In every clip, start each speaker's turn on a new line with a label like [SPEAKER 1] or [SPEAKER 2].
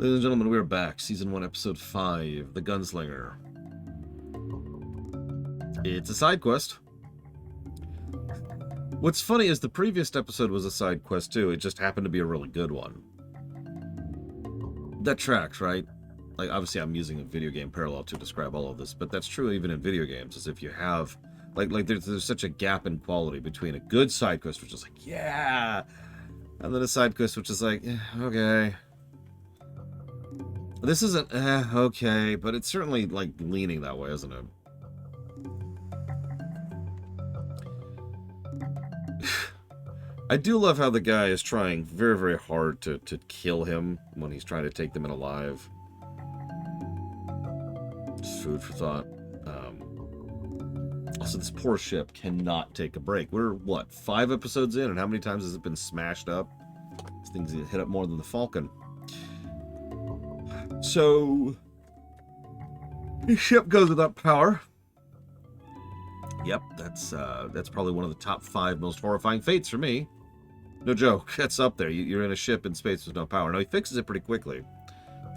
[SPEAKER 1] Ladies and gentlemen, we're back. Season 1, Episode 5, The Gunslinger. It's a side quest. What's funny is the previous episode was a side quest too. It just happened to be a really good one. That tracks, right? Like, obviously I'm using a video game parallel to describe all of this, but that's true even in video games, as if you have... Like there's such a gap in quality between a good side quest, which is like, yeah! And then a side quest, which is like, okay... This isn't, okay, but it's certainly, like, leaning that way, isn't it? I do love how the guy is trying very, very hard to kill him when he's trying to take them in alive. Just food for thought. Also, this poor ship cannot take a break. We're, what, 5 episodes in, and how many times has it been smashed up? This thing's hit up more than the Falcon. So, his ship goes without power. Yep, that's probably one of the top 5 most horrifying fates for me. No joke, that's up there. You're in a ship in space with no power. No, he fixes it pretty quickly.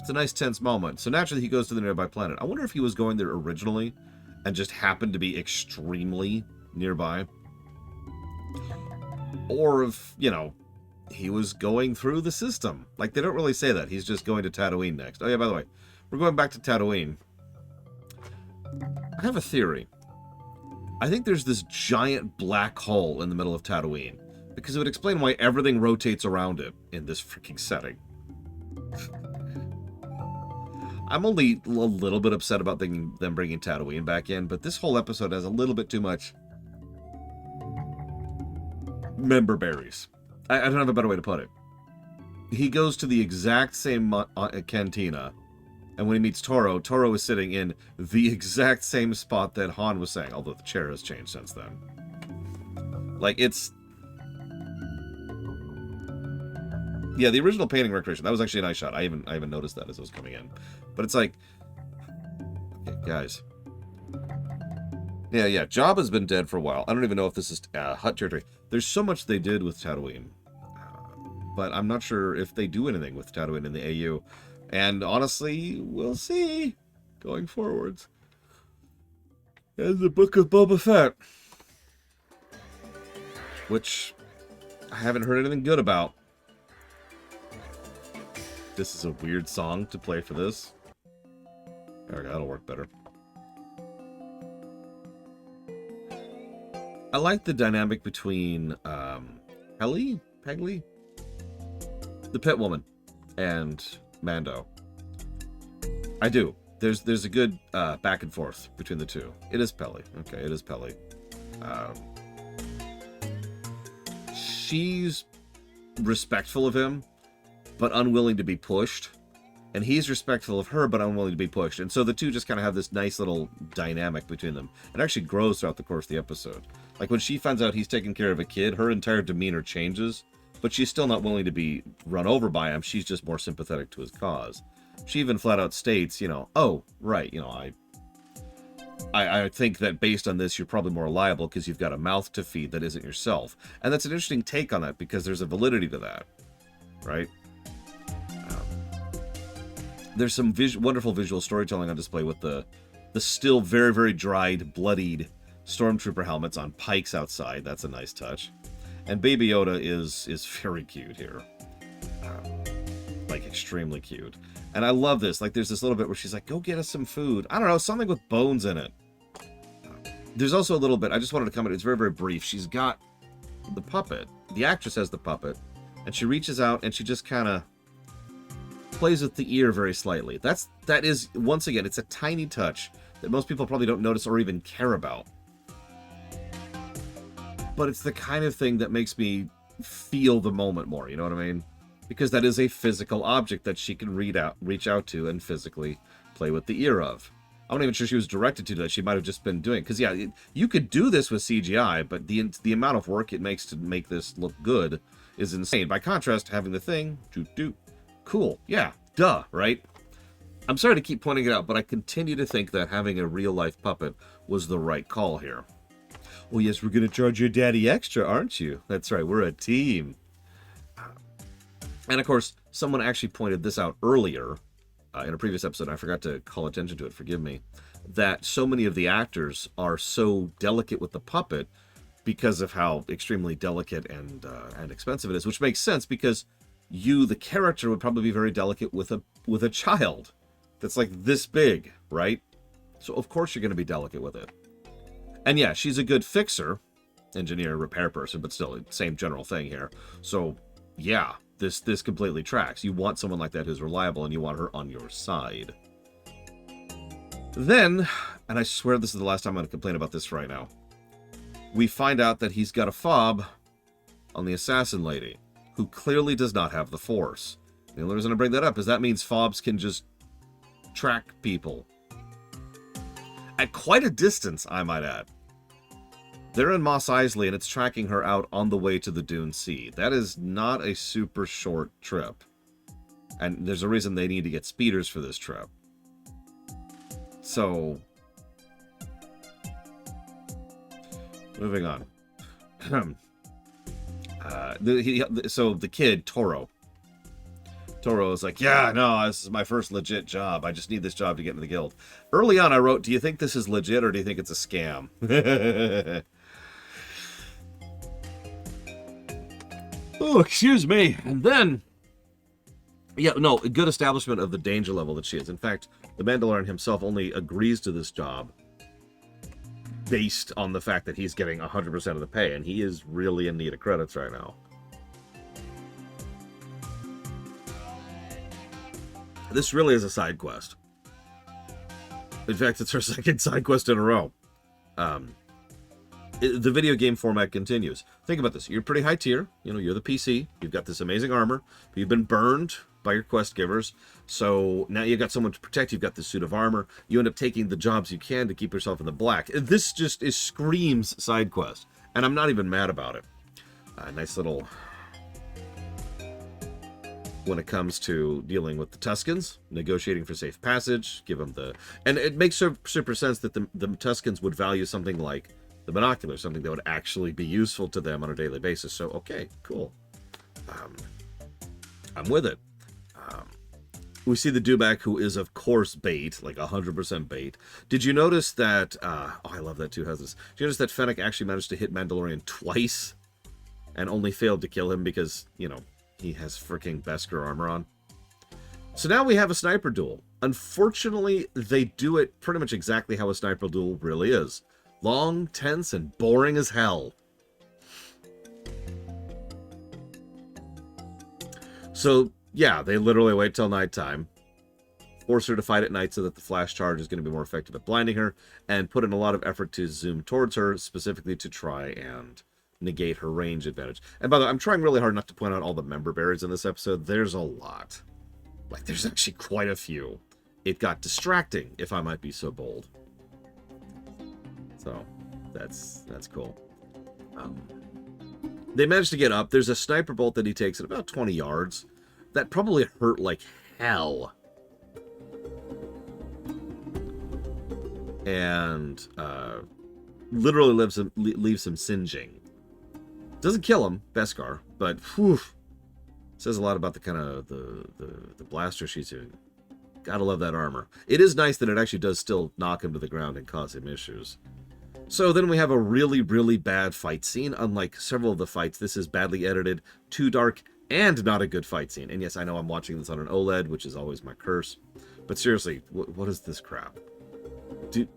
[SPEAKER 1] It's a nice tense moment. So naturally he goes to the nearby planet. I wonder if he was going there originally and just happened to be extremely nearby. Or if, you know... he was going through the system. Like, they don't really say that. He's just going to Tatooine next. Oh, yeah, by the way, we're going back to Tatooine. I have a theory. I think there's this giant black hole in the middle of Tatooine, because it would explain why everything rotates around it in this freaking setting. I'm only a little bit upset about them bringing Tatooine back in, but this whole episode has a little bit too much member berries. I don't have a better way to put it. He goes to the exact same cantina, and when he meets Toro, Toro is sitting in the exact same spot that Han was saying, although the chair has changed since then. Like, it's... yeah, the original painting recreation, that was actually a nice shot. I even noticed that as it was coming in. But it's like... okay, guys. Yeah, Jabba's been dead for a while. I don't even know if this is Hutt territory. There's so much they did with Tatooine. But I'm not sure if they do anything with Tatooine in the AU. And honestly, we'll see going forwards. And the Book of Boba Fett. Which I haven't heard anything good about. This is a weird song to play for this. Okay, that'll work better. I like the dynamic between Peggy, the pit woman, and Mando. I do. There's a good back and forth between the two. It is Peli. Okay, it is Peli. She's respectful of him, but unwilling to be pushed. And he's respectful of her, but unwilling to be pushed. And so the two just kind of have this nice little dynamic between them. It actually grows throughout the course of the episode. Like, when she finds out he's taking care of a kid, her entire demeanor changes. But she's still not willing to be run over by him. She's just more sympathetic to his cause. She even flat out states, you know, oh, right, you know, I think that based on this, you're probably more liable because you've got a mouth to feed that isn't yourself. And that's an interesting take on that because there's a validity to that, right? There's some wonderful visual storytelling on display with the still very, very dried, bloodied stormtrooper helmets on pikes outside. That's a nice touch. And Baby Yoda is very cute here. Like, extremely cute. And I love this. Like, there's this little bit where she's like, go get us some food. I don't know, something with bones in it. There's also a little bit, I just wanted to comment, it's very, very brief. She's got the puppet. The actress has the puppet. And she reaches out and she just kind of plays with the ear very slightly. That is, once again, it's a tiny touch that most people probably don't notice or even care about. But it's the kind of thing that makes me feel the moment more, you know what I mean? Because that is a physical object that she can reach out to and physically play with the ear of. I'm not even sure she was directed to that. She might have just been doing it. Because, yeah, you could do this with CGI, but the amount of work it makes to make this look good is insane. By contrast, having the thing, cool, yeah, duh, right? I'm sorry to keep pointing it out, but I continue to think that having a real-life puppet was the right call here. Well, yes, we're going to charge your daddy extra, aren't you? That's right, we're a team. And, of course, someone actually pointed this out earlier in a previous episode. I forgot to call attention to it, forgive me, that so many of the actors are so delicate with the puppet because of how extremely delicate and expensive it is, which makes sense because you, the character, would probably be very delicate with a child that's like this big, right? So of course you're going to be delicate with it. And yeah, she's a good fixer, engineer, repair person, but still, same general thing here. So yeah, this completely tracks. You want someone like that who's reliable, and you want her on your side. Then, and I swear this is the last time I'm going to complain about this right now, we find out that he's got a fob on the assassin lady, who clearly does not have the Force. The only reason I bring that up is that means fobs can just track people. At quite a distance, I might add. They're in Mos Eisley, and it's tracking her out on the way to the Dune Sea. That is not a super short trip. And there's a reason they need to get speeders for this trip. So, moving on. So the kid, Toro is like, yeah, no, this is my first legit job. I just need this job to get into the guild. Early on, I wrote, do you think this is legit or do you think it's a scam? Oh, excuse me. And then, yeah, no, a good establishment of the danger level that she is. In fact, the Mandalorian himself only agrees to this job based on the fact that he's getting 100% of the pay, and he is really in need of credits right now. This really is a side quest. In fact, it's her second side quest in a row. The video game format continues. Think about this. You're pretty high tier. You know, you're the PC. You've got this amazing armor. But you've been burned by your quest givers. So now you've got someone to protect. You've got this suit of armor. You end up taking the jobs you can to keep yourself in the black. This just screams side quest. And I'm not even mad about it. Nice little... when it comes to dealing with the Tuskens, negotiating for safe passage, give them the... And it makes super sense that the Tuskens would value something like the binoculars, something that would actually be useful to them on a daily basis. So, okay, cool. I'm with it. We see the Dewback, who is, of course, bait, like 100% bait. Did you notice that... oh, I love that too, has this. Did you notice that Fennec actually managed to hit Mandalorian twice and only failed to kill him because, you know, he has freaking Beskar armor on? So now we have a sniper duel. Unfortunately, they do it pretty much exactly how a sniper duel really is. Long, tense, and boring as hell. So, yeah, they literally wait till nighttime, force her to fight at night so that the flash charge is going to be more effective at blinding her, and put in a lot of effort to zoom towards her, specifically to try and negate her range advantage. And by the way, I'm trying really hard not to point out all the member berries in this episode. There's a lot. Like, there's actually quite a few. It got distracting, if I might be so bold. So, that's cool. They managed to get up. There's a sniper bolt that he takes at about 20 yards. That probably hurt like hell. And literally leaves him singeing. Doesn't kill him, Beskar, but whew, says a lot about the kind of the blaster she's doing. Gotta love that armor. It is nice that it actually does still knock him to the ground and cause him issues. So then we have a really, really bad fight scene. Unlike several of the fights, this is badly edited, too dark, and not a good fight scene. And yes, I know I'm watching this on an OLED, which is always my curse. But seriously, what is this crap? Do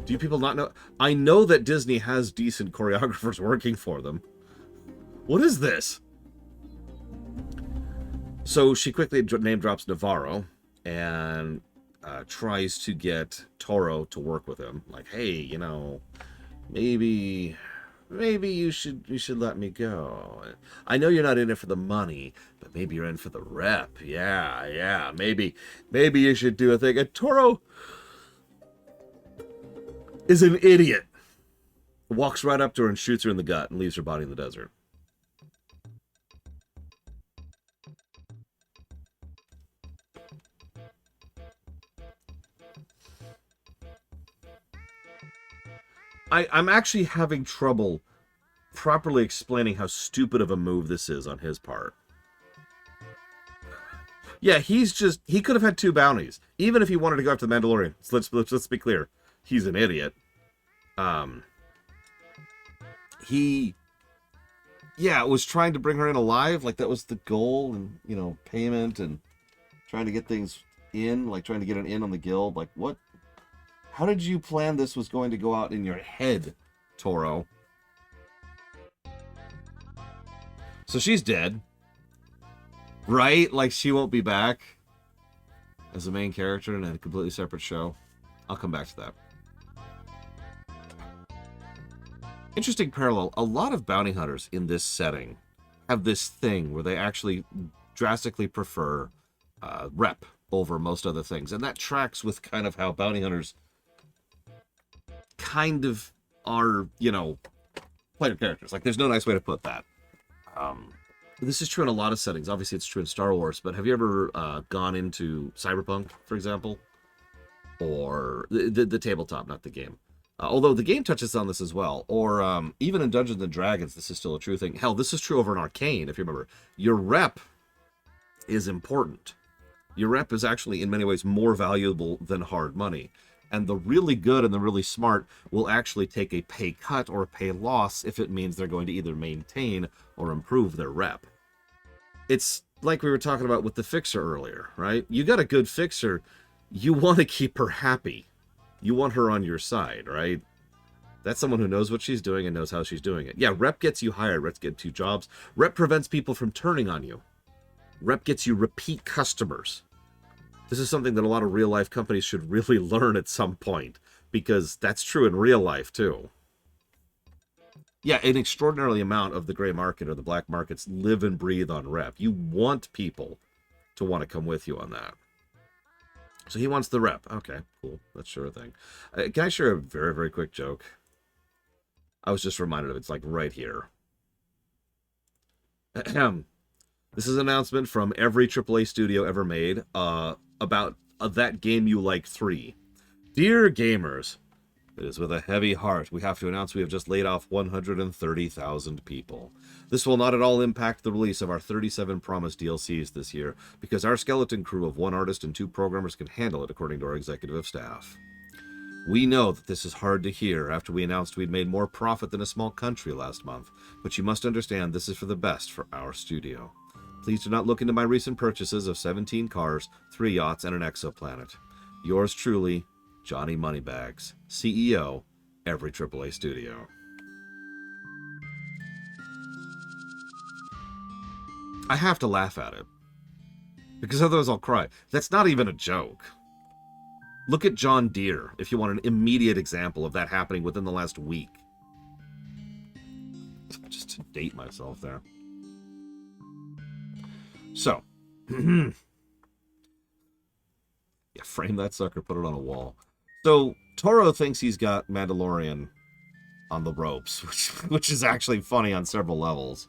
[SPEAKER 1] you people not know? I know that Disney has decent choreographers working for them. What is this? So she quickly name drops Navarro and tries to get Toro to work with him. Like, hey, you know, maybe you should let me go. I know you're not in it for the money, but maybe you're in for the rep. Yeah. Maybe you should do a thing. And Toro is an idiot. Walks right up to her and shoots her in the gut and leaves her body in the desert. I'm actually having trouble properly explaining how stupid of a move this is on his part. Yeah, he could have had 2 bounties. Even if he wanted to go after the Mandalorian. So let's be clear. He's an idiot. Um, he, yeah, was trying to bring her in alive. Like, that was the goal, and, payment, and trying to get things in, like trying to get an in on the guild. Like, what? How did you plan this was going to go out in your head, Toro? So she's dead. Right? Like, she won't be back as the main character in a completely separate show. I'll come back to that. Interesting parallel. A lot of bounty hunters in this setting have this thing where they actually drastically prefer rep over most other things. And that tracks with kind of how bounty hunters kind of are, player characters. Like, there's no nice way to put that. This is true in a lot of settings. Obviously, it's true in Star Wars, but have you ever gone into Cyberpunk, for example? Or the tabletop, not the game. Although the game touches on this as well. Or even in Dungeons & Dragons, this is still a true thing. Hell, this is true over in Arcane, if you remember. Your rep is important. Your rep is actually, in many ways, more valuable than hard money. And the really good and the really smart will actually take a pay cut or a pay loss if it means they're going to either maintain or improve their rep. It's like we were talking about with the fixer earlier, right? You got a good fixer, you want to keep her happy. You want her on your side, right? That's someone who knows what she's doing and knows how she's doing it. Yeah, rep gets you hired, rep gets you jobs. Rep prevents people from turning on you. Rep gets you repeat customers. This is something that a lot of real-life companies should really learn at some point, because that's true in real life, too. Yeah, an extraordinary amount of the gray market or the black markets live and breathe on rep. You want people to want to come with you on that. So he wants the rep. Okay, cool. That's sure a thing. Can I share a very, very quick joke? I was just reminded of it. It's like right here. This is an announcement from every AAA studio ever made about That Game You Like 3. Dear gamers, it is with a heavy heart we have to announce we have just laid off 130,000 people. This will not at all impact the release of our 37 promised DLCs this year, because our skeleton crew of 1 artist and 2 programmers can handle it, according to our executive staff. We know that this is hard to hear after we announced we'd made more profit than a small country last month, but you must understand this is for the best for our studio. Please do not look into my recent purchases of 17 cars, 3 yachts, and an exoplanet. Yours truly, Johnny Moneybags, CEO, every AAA studio. I have to laugh at it, because otherwise I'll cry. That's not even a joke. Look at John Deere, if you want an immediate example of that happening within the last week. Just to date myself there. So, yeah, frame that sucker, put it on a wall. So, Toro thinks he's got Mandalorian on the ropes, which is actually funny on several levels.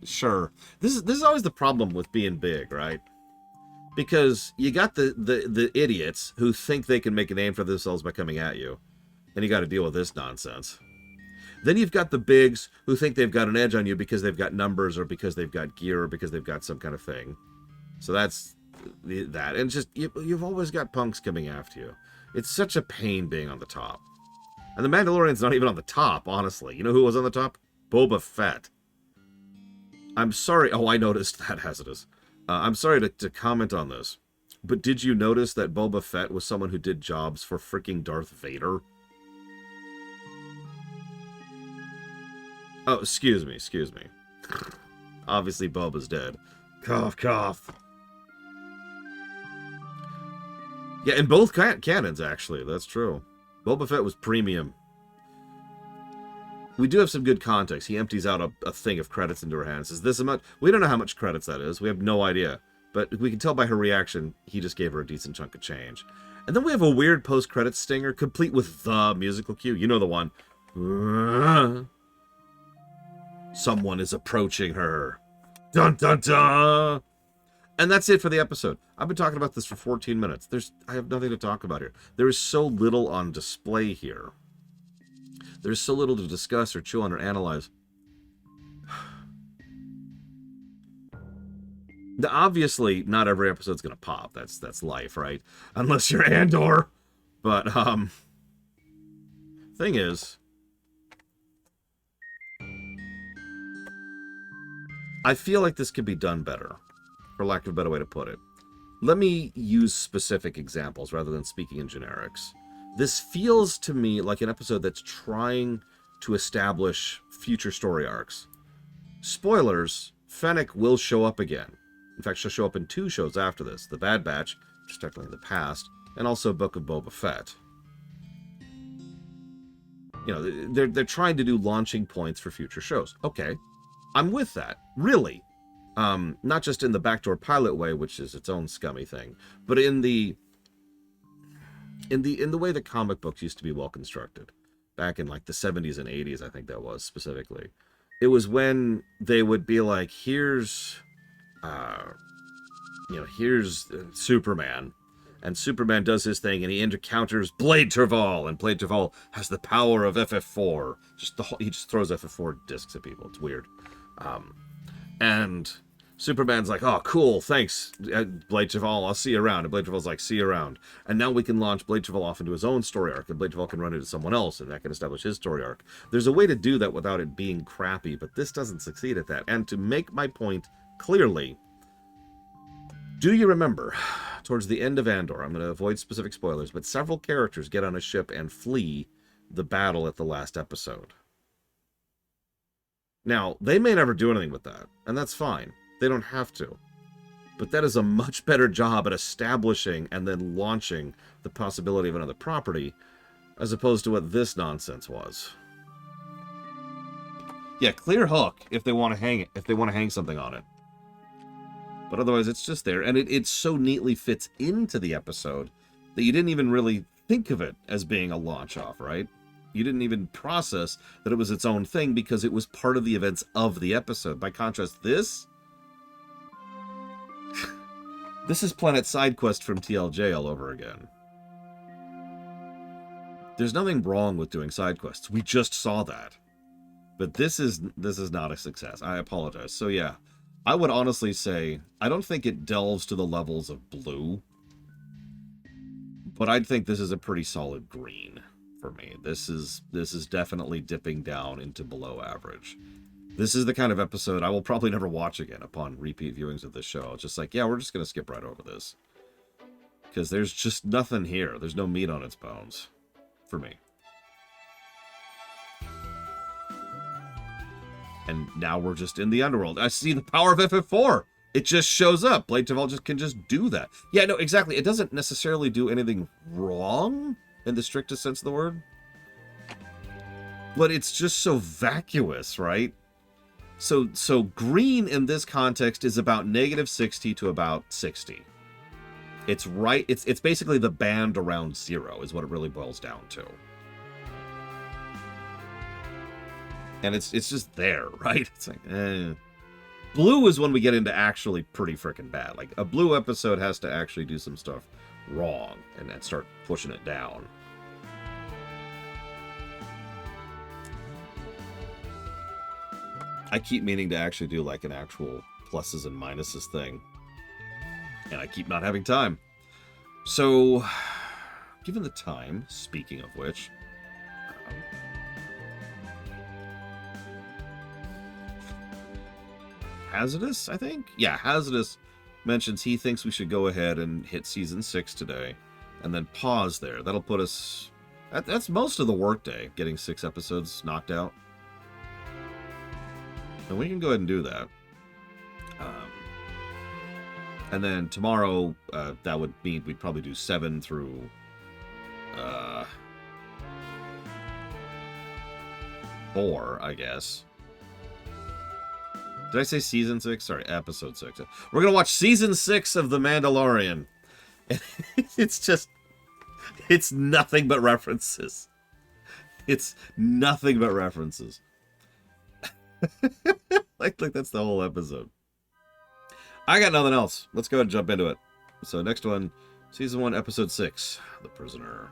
[SPEAKER 1] Sure. This is always the problem with being big, right? Because you got the idiots who think they can make a name for themselves by coming at you. Then you got to deal with this nonsense. Then you've got the bigs who think they've got an edge on you because they've got numbers or because they've got gear or because they've got some kind of thing. So that's that. And just, you've always got punks coming after you. It's such a pain being on the top. And the Mandalorian's not even on the top, honestly. You know who was on the top? Boba Fett. I'm sorry. Oh, I noticed that, Hazardous. I'm sorry to comment on this, but did you notice that Boba Fett was someone who did jobs for freaking Darth Vader? Oh, excuse me. Obviously, Boba's dead. Cough, cough. Yeah, in both canons, actually. That's true. Boba Fett was premium. We do have some good context. He empties out a thing of credits into her hands. Is this amount? We don't know how much credits that is. We have no idea. But we can tell by her reaction, he just gave her a decent chunk of change. And then we have a weird post-credits stinger, complete with the musical cue. You know the one. Someone is approaching her. Dun, dun, dun. And that's it for the episode. I've been talking about this for 14 minutes. I have nothing to talk about here. There is so little on display here. There's so little to discuss or chew on or analyze. Obviously, not every episode's gonna pop. That's life, right? Unless you're Andor. But thing is, I feel like this could be done better, for lack of a better way to put it. Let me use specific examples rather than speaking in generics. This feels to me like an episode that's trying to establish future story arcs. Spoilers, Fennec will show up again. In fact, she'll show up in 2 shows after this. The Bad Batch, which is technically in the past, and also Book of Boba Fett. You know, they're trying to do launching points for future shows. Okay, I'm with that. Really. Not just in the backdoor pilot way, which is its own scummy thing, but in the way that comic books used to be well constructed. Back in like the 70s and 80s, I think that was specifically. It was when they would be like, here's Superman, and Superman does his thing, and he encounters Blade Travell, and Blade Travell has the power of FF4. He just throws FF4 discs at people. It's weird. And Superman's like, oh, cool, thanks, Blade Travell, I'll see you around. And Blade Travell's like, see you around. And now we can launch Blade Travell off into his own story arc, and Blade Travell can run into someone else, and that can establish his story arc. There's a way to do that without it being crappy, but this doesn't succeed at that. And to make my point clearly, do you remember, towards the end of Andor, I'm going to avoid specific spoilers, but several characters get on a ship and flee the battle at the last episode. Now, they may never do anything with that, and that's fine. They don't have to. But that is a much better job at establishing and then launching the possibility of another property, as opposed to what this nonsense was. Yeah, clear hook if they want to hang it, if they want to hang something on it. But otherwise, it's just there, and it so neatly fits into the episode that you didn't even really think of it as being a launch off, right? You didn't even process that it was its own thing because it was part of the events of the episode. By contrast, this is Planet Side Quest from TLJ all over again. There's nothing wrong with doing side quests. We just saw that. But this is not a success. I apologize. So yeah, I would honestly say I don't think it delves to the levels of blue, but I'd think this is a pretty solid green for me. This is definitely dipping down into below average. This is the kind of episode I will probably never watch again upon repeat viewings of this show. It's just like, yeah, we're just going to skip right over this. Because there's just nothing here. There's no meat on its bones. For me. And now we're just in the underworld. I see the power of FF4. It just shows up. Blade Travell can just do that. Yeah, no, exactly. It doesn't necessarily do anything wrong in the strictest sense of the word. But it's just so vacuous, right? So green in this context is about -60 to about 60. It's right. It's basically the band around 0 is what it really boils down to. And it's just there, right? It's like, Blue is when we get into actually pretty freaking bad. Like, a blue episode has to actually do some stuff wrong and then start pushing it down. I keep meaning to actually do like an actual pluses and minuses thing. And I keep not having time. So, given the time, speaking of which, Hazardous, I think? Yeah, Hazardous mentions he thinks we should go ahead and hit Season 6 today. And then pause there. That'll put us... That's most of the workday, getting 6 episodes knocked out. And we can go ahead and do that. And then tomorrow, that would mean we'd probably do 7 through... 4, I guess. Did I say Season 6? Sorry, Episode 6. We're going to watch Season 6 of The Mandalorian. It's just... It's nothing but references. It's nothing but references. like that's the whole episode. I got nothing else. Let's go ahead and jump into it. So next one, Season 1, Episode 6, The Prisoner.